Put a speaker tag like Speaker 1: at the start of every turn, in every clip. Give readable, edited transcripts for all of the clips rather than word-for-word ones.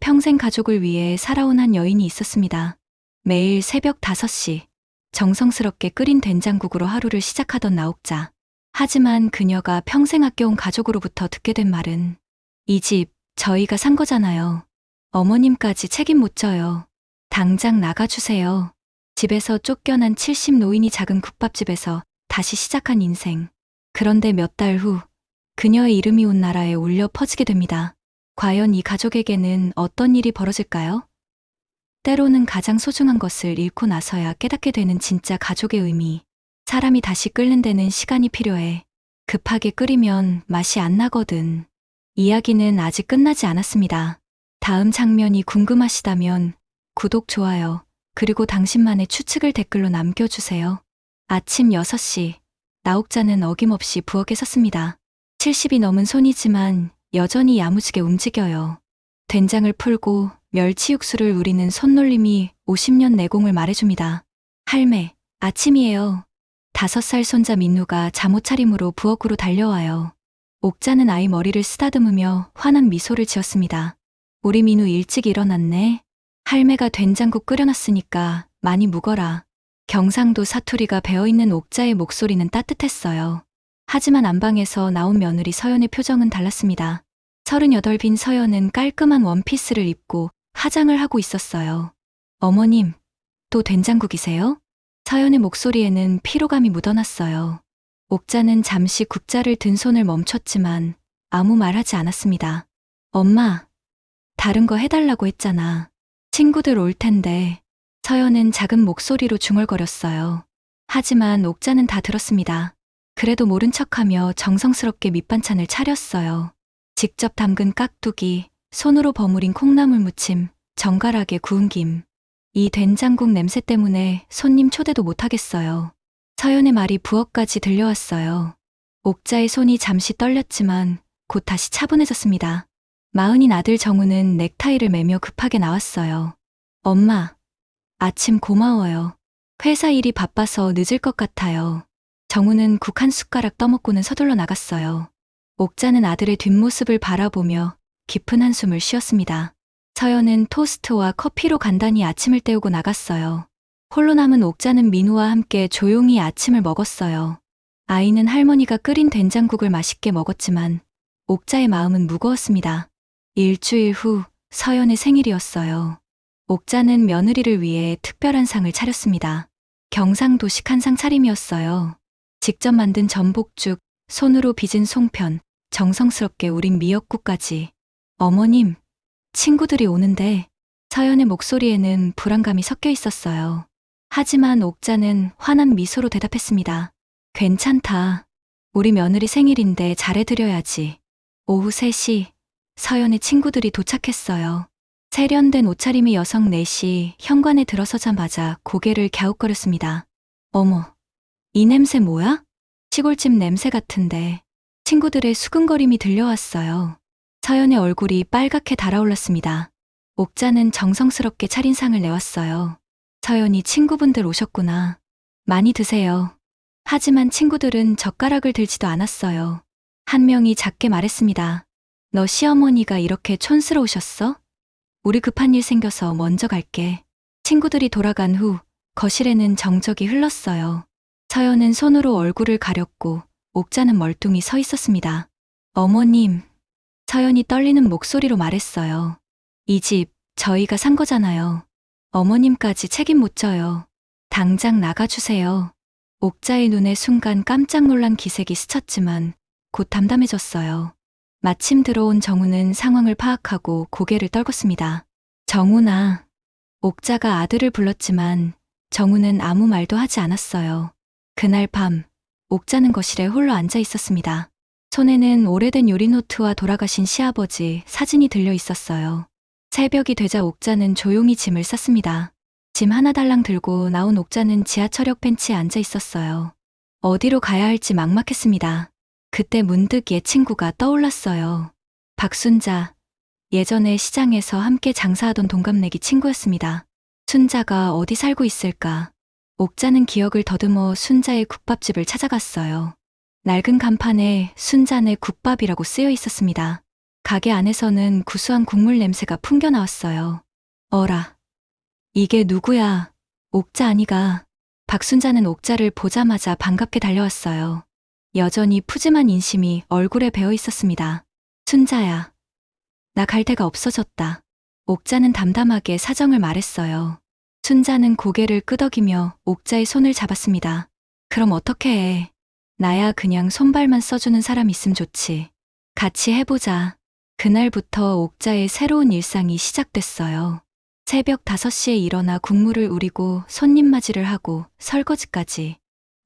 Speaker 1: 평생 가족을 위해 살아온 한 여인이 있었습니다. 매일 새벽 5시 정성스럽게 끓인 된장국으로 하루를 시작하던 나옥자. 하지만 그녀가 평생 아껴온 가족으로부터 듣게 된 말은 이 집 저희가 산 거잖아요. 어머님까지 책임 못 져요. 당장 나가주세요. 집에서 쫓겨난 70 노인이 작은 국밥집에서 다시 시작한 인생. 그런데 몇 달 후 그녀의 이름이 온 나라에 울려 퍼지게 됩니다. 과연 이 가족에게는 어떤 일이 벌어질까요? 때로는 가장 소중한 것을 잃고 나서야 깨닫게 되는 진짜 가족의 의미. 사람이 다시 끓는 데는 시간이 필요해. 급하게 끓이면 맛이 안 나거든. 이야기는 아직 끝나지 않았습니다. 다음 장면이 궁금하시다면 구독, 좋아요, 그리고 당신만의 추측을 댓글로 남겨주세요. 아침 6시, 나옥자는 어김없이 부엌에 섰습니다. 70이 넘은 손이지만 여전히 야무지게 움직여요. 된장을 풀고 멸치 육수를 우리는 손놀림이 50년 내공을 말해줍니다. 할매, 아침이에요. 5살 손자 민누가 잠옷차림으로 부엌으로 달려와요. 옥자는 아이 머리를 쓰다듬으며 환한 미소를 지었습니다. 우리 민우 일찍 일어났네. 할매가 된장국 끓여놨으니까 많이 묵어라. 경상도 사투리가 배어있는 옥자의 목소리는 따뜻했어요. 하지만 안방에서 나온 며느리 서연의 표정은 달랐습니다. 38빈 서연은 깔끔한 원피스를 입고 화장을 하고 있었어요. 어머님, 또 된장국이세요? 서연의 목소리에는 피로감이 묻어났어요. 옥자는 잠시 국자를 든 손을 멈췄지만 아무 말 하지 않았습니다. 엄마, 다른 거 해달라고 했잖아. 친구들 올 텐데. 서연은 작은 목소리로 중얼거렸어요. 하지만 옥자는 다 들었습니다. 그래도 모른 척하며 정성스럽게 밑반찬을 차렸어요. 직접 담근 깍두기, 손으로 버무린 콩나물 무침, 정갈하게 구운 김. 이 된장국 냄새 때문에 손님 초대도 못하겠어요. 서연의 말이 부엌까지 들려왔어요. 옥자의 손이 잠시 떨렸지만 곧 다시 차분해졌습니다. 마흔인 아들 정우는 넥타이를 매며 급하게 나왔어요. 엄마, 아침 고마워요. 회사 일이 바빠서 늦을 것 같아요. 정우는 국 한 숟가락 떠먹고는 서둘러 나갔어요. 옥자는 아들의 뒷모습을 바라보며 깊은 한숨을 쉬었습니다. 서연은 토스트와 커피로 간단히 아침을 때우고 나갔어요. 홀로 남은 옥자는 민우와 함께 조용히 아침을 먹었어요. 아이는 할머니가 끓인 된장국을 맛있게 먹었지만 옥자의 마음은 무거웠습니다. 일주일 후 서연의 생일이었어요. 옥자는 며느리를 위해 특별한 상을 차렸습니다. 경상도식 한상 차림이었어요. 직접 만든 전복죽, 손으로 빚은 송편, 정성스럽게 우린 미역국까지. 어머님, 친구들이 오는데. 서연의 목소리에는 불안감이 섞여 있었어요. 하지만 옥자는 환한 미소로 대답했습니다. 괜찮다. 우리 며느리 생일인데 잘해드려야지. 오후 3시, 서연의 친구들이 도착했어요. 세련된 옷차림의 여성 넷이 현관에 들어서자마자 고개를 갸웃거렸습니다. 어머, 이 냄새 뭐야? 시골집 냄새 같은데. 친구들의 수근거림이 들려왔어요. 서연의 얼굴이 빨갛게 달아올랐습니다. 옥자는 정성스럽게 차린 상을 내왔어요. 서연이 친구분들 오셨구나. 많이 드세요. 하지만 친구들은 젓가락을 들지도 않았어요. 한 명이 작게 말했습니다. 너 시어머니가 이렇게 촌스러우셨어? 우리 급한 일 생겨서 먼저 갈게. 친구들이 돌아간 후 거실에는 정적이 흘렀어요. 서연은 손으로 얼굴을 가렸고 옥자는 멀뚱히 서 있었습니다. 어머님, 서연이 떨리는 목소리로 말했어요. 이 집 저희가 산 거잖아요. 어머님까지 책임 못 져요. 당장 나가주세요. 옥자의 눈에 순간 깜짝 놀란 기색이 스쳤지만 곧 담담해졌어요. 마침 들어온 정우는 상황을 파악하고 고개를 떨궜습니다. 정우나. 옥자가 아들을 불렀지만 정우는 아무 말도 하지 않았어요. 그날 밤 옥자는 거실에 홀로 앉아 있었습니다. 손에는 오래된 요리노트와 돌아가신 시아버지 사진이 들려 있었어요. 새벽이 되자 옥자는 조용히 짐을 쌌습니다. 짐 하나 달랑 들고 나온 옥자는 지하철역 벤치에 앉아 있었어요. 어디로 가야 할지 막막했습니다. 그때 문득 옛 친구가 떠올랐어요. 박순자, 예전에 시장에서 함께 장사하던 동갑내기 친구였습니다. 순자가 어디 살고 있을까? 옥자는 기억을 더듬어 순자의 국밥집을 찾아갔어요. 낡은 간판에 순자네 국밥이라고 쓰여 있었습니다. 가게 안에서는 구수한 국물 냄새가 풍겨 나왔어요. 어라, 이게 누구야? 옥자 아니가. 박순자는 옥자를 보자마자 반갑게 달려왔어요. 여전히 푸짐한 인심이 얼굴에 배어 있었습니다. 순자야, 나 갈 데가 없어졌다. 옥자는 담담하게 사정을 말했어요. 순자는 고개를 끄덕이며 옥자의 손을 잡았습니다. 그럼 어떻게 해? 나야 그냥 손발만 써주는 사람 있음 좋지. 같이 해보자. 그날부터 옥자의 새로운 일상이 시작됐어요. 새벽 5시에 일어나 국물을 우리고 손님 맞이를 하고 설거지까지.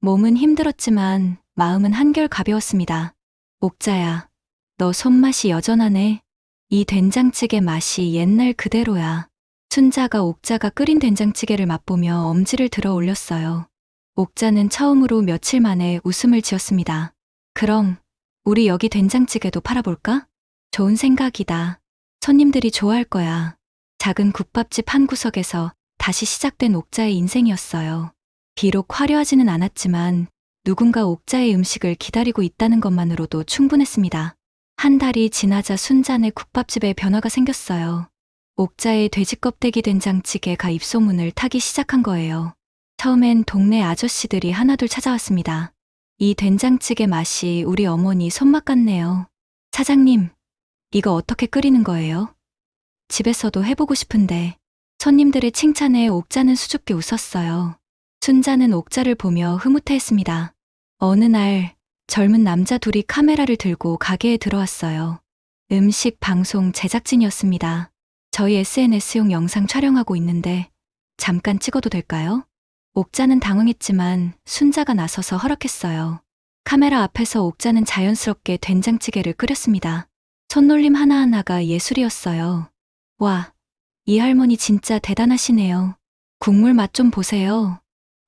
Speaker 1: 몸은 힘들었지만 마음은 한결 가벼웠습니다. 옥자야, 너 손맛이 여전하네. 이 된장찌개 맛이 옛날 그대로야. 순자가 옥자가 끓인 된장찌개를 맛보며 엄지를 들어 올렸어요. 옥자는 처음으로 며칠 만에 웃음을 지었습니다. 그럼 우리 여기 된장찌개도 팔아볼까? 좋은 생각이다. 손님들이 좋아할 거야. 작은 국밥집 한 구석에서 다시 시작된 옥자의 인생이었어요. 비록 화려하지는 않았지만 누군가 옥자의 음식을 기다리고 있다는 것만으로도 충분했습니다. 한 달이 지나자 순잔의 국밥집에 변화가 생겼어요. 옥자의 돼지 껍데기 된장찌개가 입소문을 타기 시작한 거예요. 처음엔 동네 아저씨들이 하나둘 찾아왔습니다. 이 된장찌개 맛이 우리 어머니 손맛 같네요. 사장님, 이거 어떻게 끓이는 거예요? 집에서도 해보고 싶은데. 손님들의 칭찬에 옥자는 수줍게 웃었어요. 순자는 옥자를 보며 흐뭇해했습니다. 어느 날 젊은 남자 둘이 카메라를 들고 가게에 들어왔어요. 음식 방송 제작진이었습니다. 저희 SNS용 영상 촬영하고 있는데 잠깐 찍어도 될까요? 옥자는 당황했지만 순자가 나서서 허락했어요. 카메라 앞에서 옥자는 자연스럽게 된장찌개를 끓였습니다. 손놀림 하나하나가 예술이었어요. 와, 이 할머니 진짜 대단하시네요. 국물 맛 좀 보세요.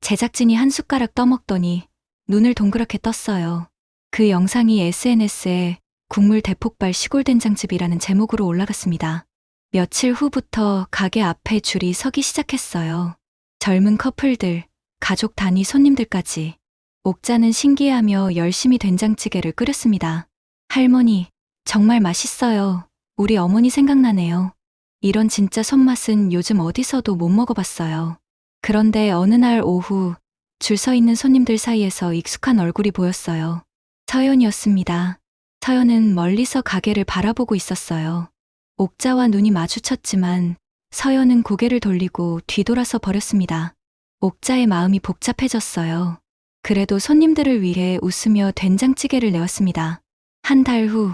Speaker 1: 제작진이 한 숟가락 떠먹더니 눈을 동그랗게 떴어요. 그 영상이 SNS에 국물 대폭발 시골 된장집이라는 제목으로 올라갔습니다. 며칠 후부터 가게 앞에 줄이 서기 시작했어요. 젊은 커플들, 가족 단위 손님들까지. 옥자는 신기해하며 열심히 된장찌개를 끓였습니다. 할머니, 정말 맛있어요. 우리 어머니 생각나네요. 이런 진짜 손맛은 요즘 어디서도 못 먹어봤어요. 그런데 어느 날 오후 줄 서 있는 손님들 사이에서 익숙한 얼굴이 보였어요. 서연이었습니다. 서연은 멀리서 가게를 바라보고 있었어요. 옥자와 눈이 마주쳤지만 서연은 고개를 돌리고 뒤돌아서 버렸습니다. 옥자의 마음이 복잡해졌어요. 그래도 손님들을 위해 웃으며 된장찌개를 내왔습니다. 한 달 후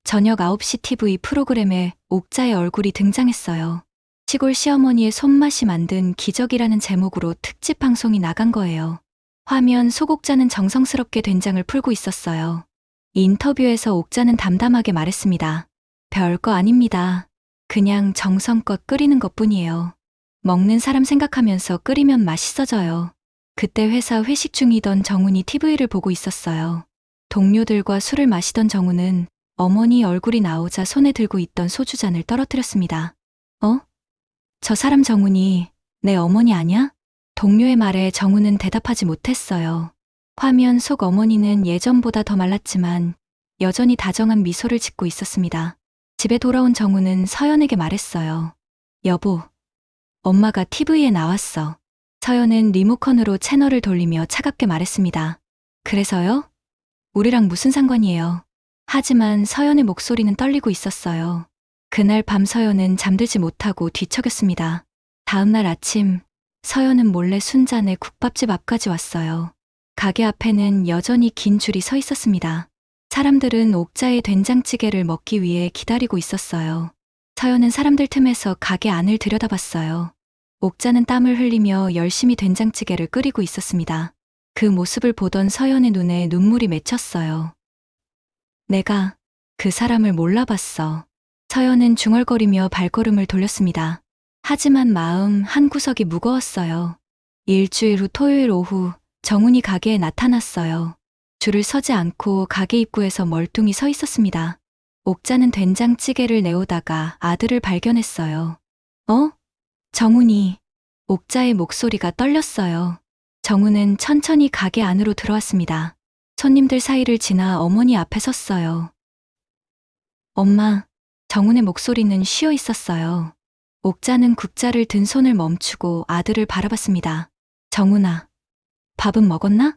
Speaker 1: 저녁 9시 TV 프로그램에 옥자의 얼굴이 등장했어요. 시골 시어머니의 손맛이 만든 기적이라는 제목으로 특집 방송이 나간 거예요. 화면 속 옥자는 정성스럽게 된장을 풀고 있었어요. 인터뷰에서 옥자는 담담하게 말했습니다. 별거 아닙니다. 그냥 정성껏 끓이는 것뿐이에요. 먹는 사람 생각하면서 끓이면 맛있어져요. 그때 회사 회식 중이던 정훈이 TV를 보고 있었어요. 동료들과 술을 마시던 정훈은 어머니 얼굴이 나오자 손에 들고 있던 소주잔을 떨어뜨렸습니다. 저 사람 정훈이 내 어머니 아냐? 동료의 말에 정훈은 대답하지 못했어요. 화면 속 어머니는 예전보다 더 말랐지만 여전히 다정한 미소를 짓고 있었습니다. 집에 돌아온 정훈은 서연에게 말했어요. 여보, 엄마가 TV에 나왔어. 서연은 리모컨으로 채널을 돌리며 차갑게 말했습니다. 그래서요? 우리랑 무슨 상관이에요? 하지만 서연의 목소리는 떨리고 있었어요. 그날 밤 서연은 잠들지 못하고 뒤척였습니다. 다음 날 아침 서연은 몰래 순잔의 국밥집 앞까지 왔어요. 가게 앞에는 여전히 긴 줄이 서 있었습니다. 사람들은 옥자의 된장찌개를 먹기 위해 기다리고 있었어요. 서연은 사람들 틈에서 가게 안을 들여다봤어요. 옥자는 땀을 흘리며 열심히 된장찌개를 끓이고 있었습니다. 그 모습을 보던 서연의 눈에 눈물이 맺혔어요. 내가 그 사람을 몰라봤어. 서연은 중얼거리며 발걸음을 돌렸습니다. 하지만 마음 한구석이 무거웠어요. 일주일 후 토요일 오후 정훈이 가게에 나타났어요. 줄을 서지 않고 가게 입구에서 멀뚱히 서 있었습니다. 옥자는 된장찌개를 내오다가 아들을 발견했어요. 정훈이. 옥자의 목소리가 떨렸어요. 정훈은 천천히 가게 안으로 들어왔습니다. 손님들 사이를 지나 어머니 앞에 섰어요. 엄마, 정훈의 목소리는 쉬어 있었어요. 옥자는 국자를 든 손을 멈추고 아들을 바라봤습니다. 정훈아, 밥은 먹었나?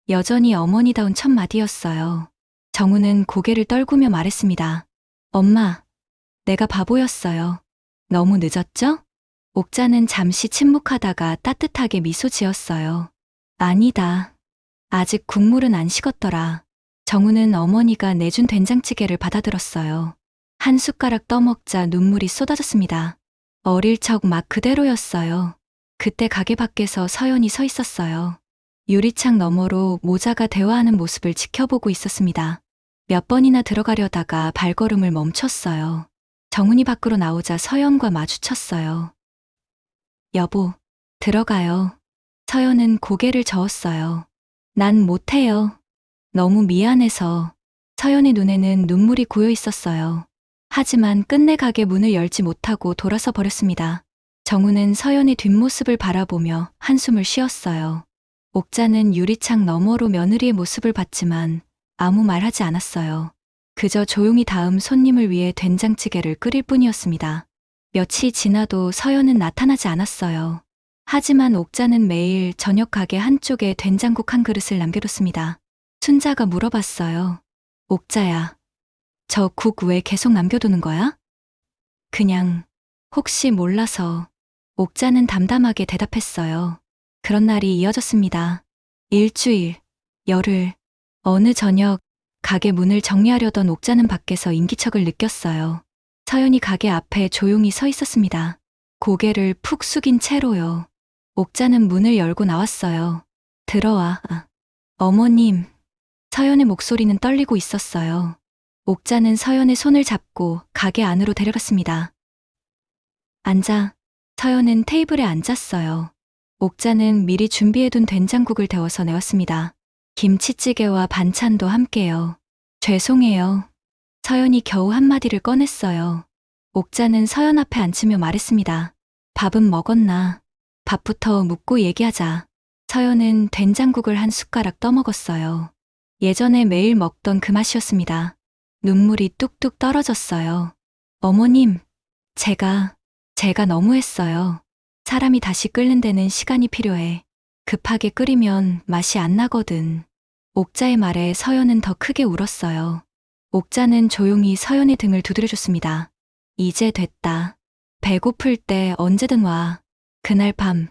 Speaker 1: 여전히 어머니다운 첫 마디였어요. 정훈은 고개를 떨구며 말했습니다. 엄마, 내가 바보였어요. 너무 늦었죠? 옥자는 잠시 침묵하다가 따뜻하게 미소 지었어요. 아니다. 아직 국물은 안 식었더라. 정훈은 어머니가 내준 된장찌개를 받아들었어요. 한 숟가락 떠먹자 눈물이 쏟아졌습니다. 어릴 적 막 그대로였어요. 그때 가게 밖에서 서연이 서 있었어요. 유리창 너머로 모자가 대화하는 모습을 지켜보고 있었습니다. 몇 번이나 들어가려다가 발걸음을 멈췄어요. 정훈이 밖으로 나오자 서연과 마주쳤어요. 여보, 들어가요. 서연은 고개를 저었어요. 난 못해요. 너무 미안해서. 서연의 눈에는 눈물이 고여 있었어요. 하지만 끝내 가게 문을 열지 못하고 돌아서 버렸습니다. 정훈은 서연의 뒷모습을 바라보며 한숨을 쉬었어요. 옥자는 유리창 너머로 며느리의 모습을 봤지만 아무 말 하지 않았어요. 그저 조용히 다음 손님을 위해 된장찌개를 끓일 뿐이었습니다. 며칠이 지나도 서연은 나타나지 않았어요. 하지만 옥자는 매일 저녁 가게 한쪽에 된장국 한 그릇을 남겨뒀습니다. 순자가 물어봤어요. 옥자야, 저 국 왜 계속 남겨두는 거야? 그냥 혹시 몰라서. 옥자는 담담하게 대답했어요. 그런 날이 이어졌습니다. 일주일, 열흘, 어느 저녁 가게 문을 정리하려던 옥자는 밖에서 인기척을 느꼈어요. 서연이 가게 앞에 조용히 서 있었습니다. 고개를 푹 숙인 채로요. 옥자는 문을 열고 나왔어요. 들어와. 어머님. 서연의 목소리는 떨리고 있었어요. 옥자는 서연의 손을 잡고 가게 안으로 데려갔습니다. 앉아. 서연은 테이블에 앉았어요. 옥자는 미리 준비해둔 된장국을 데워서 내왔습니다. 김치찌개와 반찬도 함께요. 죄송해요. 서연이 겨우 한마디를 꺼냈어요. 옥자는 서연 앞에 앉으며 말했습니다. 밥은 먹었나? 밥부터 묻고 얘기하자. 서연은 된장국을 한 숟가락 떠먹었어요. 예전에 매일 먹던 그 맛이었습니다. 눈물이 뚝뚝 떨어졌어요. 어머님, 제가 너무했어요. 사람이 다시 끓는 데는 시간이 필요해. 급하게 끓이면 맛이 안 나거든. 옥자의 말에 서연은 더 크게 울었어요. 옥자는 조용히 서연의 등을 두드려줬습니다. 이제 됐다. 배고플 때 언제든 와. 그날 밤,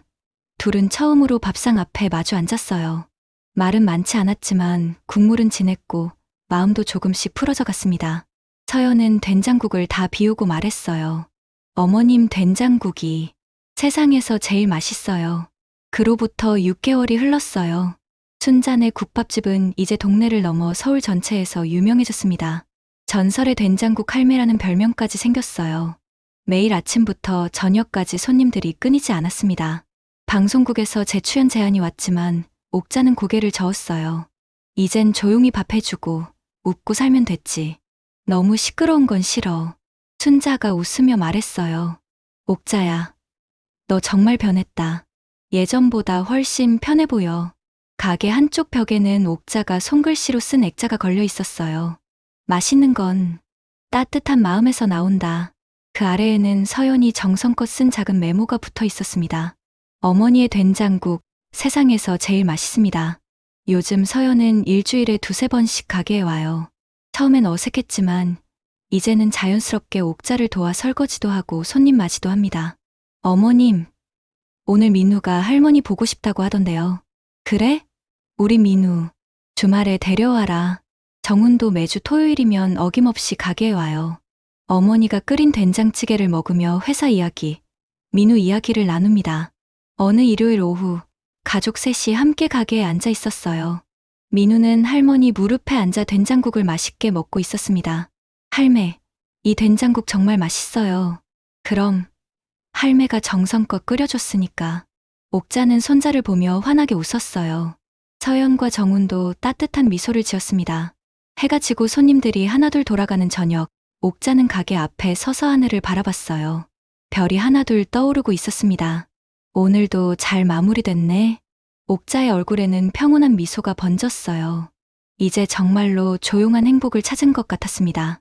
Speaker 1: 둘은 처음으로 밥상 앞에 마주 앉았어요. 말은 많지 않았지만 국물은 진했고 마음도 조금씩 풀어져 갔습니다. 서연은 된장국을 다 비우고 말했어요. 어머님 된장국이 세상에서 제일 맛있어요. 그로부터 6개월이 흘렀어요. 순잔의 국밥집은 이제 동네를 넘어 서울 전체에서 유명해졌습니다. 전설의 된장국 할매라는 별명까지 생겼어요. 매일 아침부터 저녁까지 손님들이 끊이지 않았습니다. 방송국에서 재출연 제안이 왔지만 옥자는 고개를 저었어요. 이젠 조용히 밥 해주고 웃고 살면 됐지. 너무 시끄러운 건 싫어. 순자가 웃으며 말했어요. 옥자야, 너 정말 변했다. 예전보다 훨씬 편해 보여. 가게 한쪽 벽에는 옥자가 손글씨로 쓴 액자가 걸려 있었어요. 맛있는 건 따뜻한 마음에서 나온다. 그 아래에는 서연이 정성껏 쓴 작은 메모가 붙어 있었습니다. 어머니의 된장국, 세상에서 제일 맛있습니다. 요즘 서연은 일주일에 2~3번씩 가게에 와요. 처음엔 어색했지만 이제는 자연스럽게 옥자를 도와 설거지도 하고 손님 맞이도 합니다. 어머님, 오늘 민우가 할머니 보고 싶다고 하던데요. 그래? 우리 민우, 주말에 데려와라. 정훈도 매주 토요일이면 어김없이 가게에 와요. 어머니가 끓인 된장찌개를 먹으며 회사 이야기, 민우 이야기를 나눕니다. 어느 일요일 오후, 가족 셋이 함께 가게에 앉아 있었어요. 민우는 할머니 무릎에 앉아 된장국을 맛있게 먹고 있었습니다. 할매, 이 된장국 정말 맛있어요. 그럼, 할매가 정성껏 끓여줬으니까. 옥자는 손자를 보며 환하게 웃었어요. 서연과 정훈도 따뜻한 미소를 지었습니다. 해가 지고 손님들이 하나둘 돌아가는 저녁, 옥자는 가게 앞에 서서 하늘을 바라봤어요. 별이 하나둘 떠오르고 있었습니다. 오늘도 잘 마무리됐네. 옥자의 얼굴에는 평온한 미소가 번졌어요. 이제 정말로 조용한 행복을 찾은 것 같았습니다.